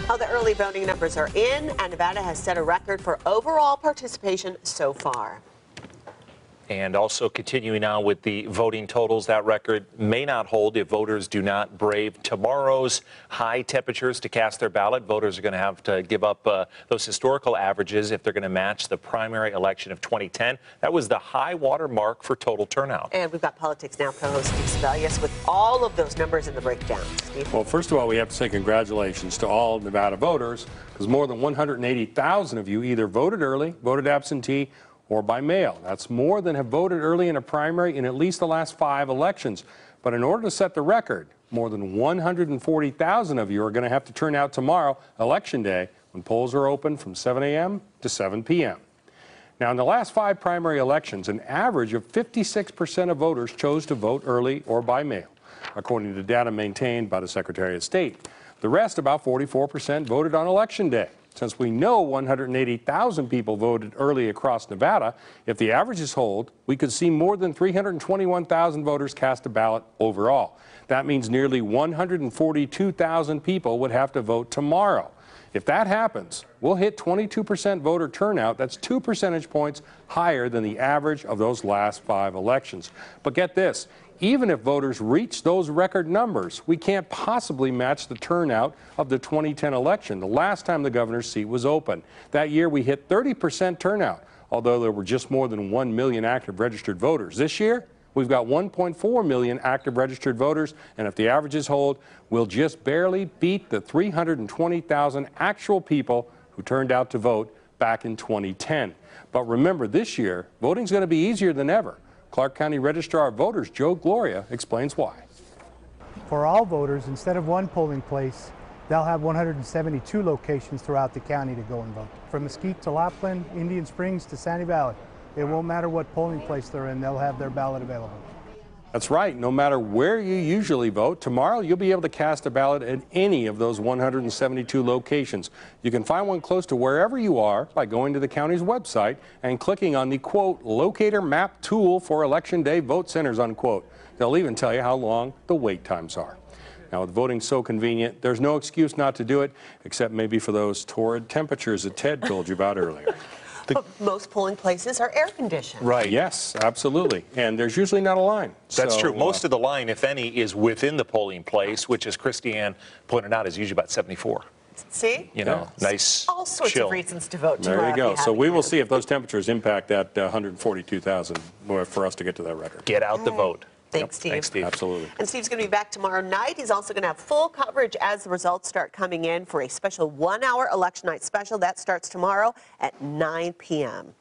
Well, the early voting numbers are in, and Nevada has set a record for overall participation so far. And also continuing on with the voting totals, that record may not hold if voters do not brave tomorrow's high temperatures to cast their ballot. Voters are going to have to give up those historical averages if they're going to match the primary election of 2010. That was the high water mark for total turnout. And we've got Politics Now co-host Steve Sebelius with all of those numbers in the breakdown. Steve? Well, first of all, we have to say congratulations to all Nevada voters, because more than 180,000 of you either voted early, voted absentee, or by mail. That's more than have voted early in a primary in at least the last 5 elections. But in order to set the record, more than 140,000 of you are going to have to turn out tomorrow, Election Day, when polls are open from 7 a.m. to 7 p.m. Now, in the last 5 primary elections, an average of 56% of voters chose to vote early or by mail, according to data maintained by the Secretary of State. The rest, about 44%, voted on Election Day. Since we know 180,000 people voted early across Nevada, if the averages hold, we could see more than 321,000 voters cast a ballot overall. That means nearly 142,000 people would have to vote tomorrow. If that happens, we'll hit 22% voter turnout. That's 2 percentage points higher than the average of those last 5 elections. But get this, even if voters reach those record numbers, we can't possibly match the turnout of the 2010 election, the last time the governor's seat was open. That year we hit 30% turnout, although there were just more than 1 million active registered voters. This year, we've got 1.4 million active registered voters, and if the averages hold, we'll just barely beat the 320,000 actual people who turned out to vote back in 2010. But remember, this year, voting's going to be easier than ever. Clark County Registrar of Voters Joe Gloria explains why. For all voters, instead of 1 polling place, they'll have 172 locations throughout the county to go and vote. From Mesquite to Laughlin, Indian Springs to Sandy Valley. It won't matter what polling place they're in, they'll have their ballot available. That's right. No matter where you usually vote, tomorrow you'll be able to cast a ballot at any of those 172 locations. You can find one close to wherever you are by going to the county's website and clicking on the, quote, locator map tool for Election Day vote centers, unquote. They'll even tell you how long the wait times are. Now, with voting so convenient, there's no excuse not to do it, except maybe for those torrid temperatures that Ted told you about earlier. But most polling places are air conditioned. Right. Yes, absolutely. And there's usually not a line. That's true. Most of the line, if any, is within the polling place, which, as Christiane pointed out, is usually about 74. See? You know, nice, all sorts chill. of reasons to vote tomorrow. There you go. So we will see if those temperatures impact that 142,000 for us to get to that record. Get out the vote. Thanks, Steve. Thanks, Steve. Absolutely. And Steve's going to be back tomorrow night. He's also going to have full coverage as the results start coming in for a special 1-hour election night special. That starts tomorrow at 9 p.m.